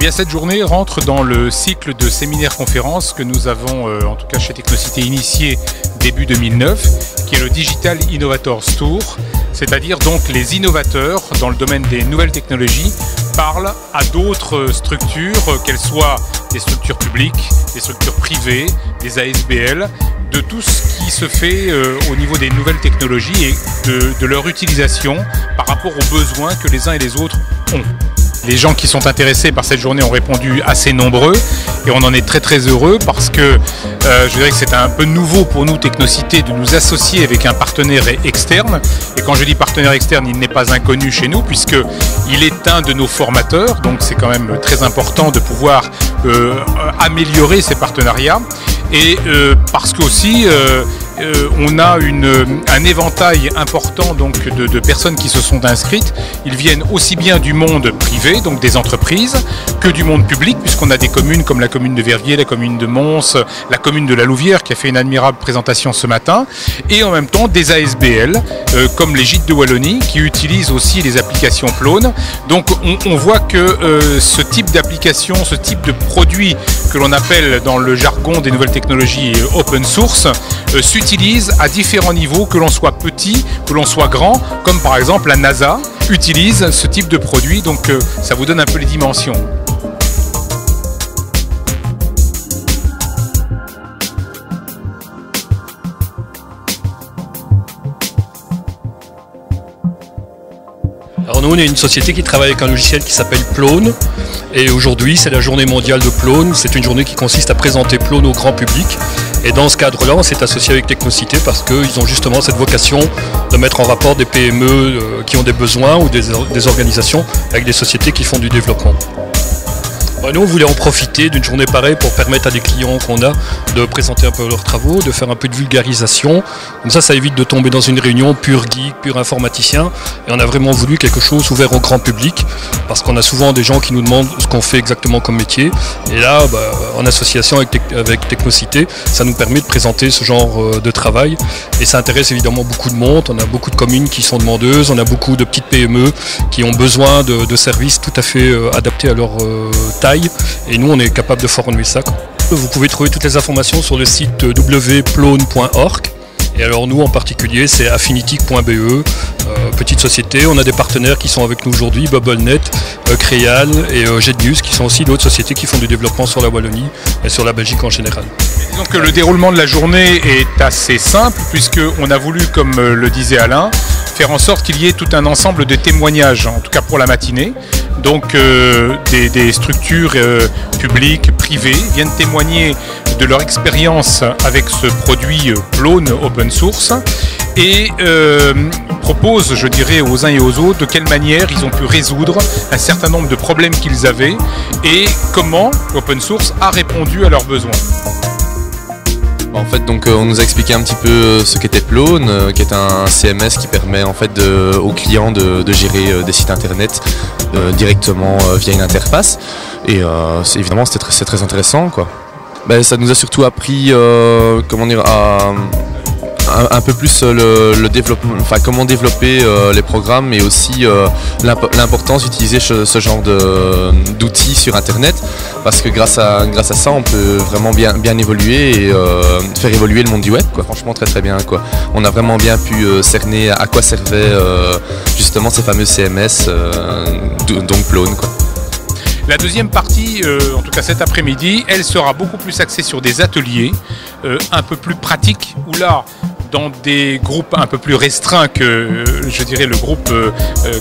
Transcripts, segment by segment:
bien, cette journée rentre dans le cycle de séminaires-conférences que nous avons, en tout cas chez Technocité, initié début 2009, qui est le Digital Innovators Tour, c'est-à-dire donc les innovateurs dans le domaine des nouvelles technologies parlent à d'autres structures, qu'elles soient des structures publiques, des structures privées, des ASBL, de tout ce qui se fait au niveau des nouvelles technologies et de leur utilisation par rapport aux besoins que les uns et les autres ont. Les gens qui sont intéressés par cette journée ont répondu assez nombreux et on en est très très heureux parce que je dirais que c'est un peu nouveau pour nous Technocité de nous associer avec un partenaire externe, et quand je dis partenaire externe, il n'est pas inconnu chez nous puisqu'il est un de nos formateurs, donc c'est quand même très important de pouvoir améliorer ces partenariats, et parce qu'aussi on a un éventail important donc de personnes qui se sont inscrites. Ils viennent aussi bien du monde privé, donc des entreprises, que du monde public, puisqu'on a des communes comme la commune de Verviers, la commune de Mons, la commune de la Louvière qui a fait une admirable présentation ce matin, et en même temps des ASBL comme les Gîtes de Wallonie qui utilisent aussi les applications Plone. Donc on voit que ce type d'application, ce type de produit que l'on appelle dans le jargon des nouvelles technologies open source s'utilise à différents niveaux, que l'on soit petit, que l'on soit grand, comme par exemple la NASA utilise ce type de produit, donc ça vous donne un peu les dimensions. Alors nous, on est une société qui travaille avec un logiciel qui s'appelle Plone, et aujourd'hui c'est la journée mondiale de Plone. C'est une journée qui consiste à présenter Plone au grand public, et dans ce cadre-là on s'est associé avec Technocité parce qu'ils ont justement cette vocation de mettre en rapport des PME qui ont des besoins ou des organisations avec des sociétés qui font du développement. Nous, on voulait en profiter d'une journée pareille pour permettre à des clients qu'on a de présenter un peu leurs travaux, de faire un peu de vulgarisation. Comme ça évite de tomber dans une réunion pure geek, pure informaticien. Et on a vraiment voulu quelque chose ouvert au grand public, parce qu'on a souvent des gens qui nous demandent ce qu'on fait exactement comme métier. Et là, en association avec Technocité, ça nous permet de présenter ce genre de travail. Et ça intéresse évidemment beaucoup de monde. On a beaucoup de communes qui sont demandeuses, on a beaucoup de petites PME qui ont besoin de services tout à fait adaptés à leur taille. Et nous, on est capable de former ça. Vous pouvez trouver toutes les informations sur le site wplone.org. Et alors nous, en particulier, c'est affinity.be, petite société. On a des partenaires qui sont avec nous aujourd'hui, BubbleNet, Creal et Genius, qui sont aussi d'autres sociétés qui font du développement sur la Wallonie et sur la Belgique en général. Disons que le déroulement de la journée est assez simple, puisqu'on a voulu, comme le disait Alain, faire en sorte qu'il y ait tout un ensemble de témoignages, en tout cas pour la matinée. Donc des structures publiques, privées viennent témoigner de leur expérience avec ce produit Plone open source et proposent, je dirais, aux uns et aux autres de quelle manière ils ont pu résoudre un certain nombre de problèmes qu'ils avaient et comment l'open source a répondu à leurs besoins. En fait, donc, on nous a expliqué un petit peu ce qu'était Plone, qui est un CMS qui permet en fait aux clients de gérer des sites internet directement via une interface. Et évidemment, c'est très intéressant, quoi. Ça nous a surtout appris comment dire, un peu plus le développement, enfin comment développer les programmes, et aussi l'importance d'utiliser ce genre d'outils sur internet, parce que grâce à ça on peut vraiment bien évoluer et faire évoluer le monde du web, quoi. Franchement très bien, quoi. On a vraiment bien pu cerner à quoi servaient justement ces fameux CMS, donc Plone, quoi. La deuxième partie, en tout cas cet après-midi, elle sera beaucoup plus axée sur des ateliers un peu plus pratiques, où là, dans des groupes un peu plus restreints que, je dirais, le groupe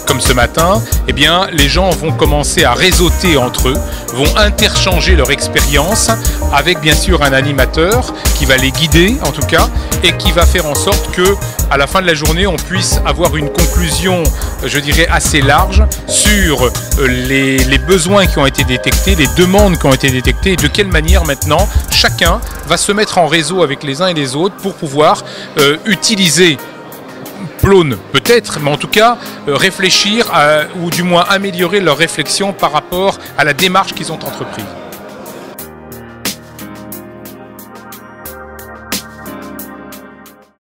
comme ce matin, eh bien, les gens vont commencer à réseauter entre eux, vont interchanger leur expérience avec, bien sûr, un animateur qui va les guider, en tout cas, et qui va faire en sorte que, à la fin de la journée, on puisse avoir une conclusion, je dirais, assez large sur les besoins qui ont été détectés, les demandes qui ont été détectées, et de quelle manière maintenant chacun va se mettre en réseau avec les uns et les autres pour pouvoir utiliser Plone peut-être, mais en tout cas réfléchir ou du moins améliorer leur réflexion par rapport à la démarche qu'ils ont entreprise.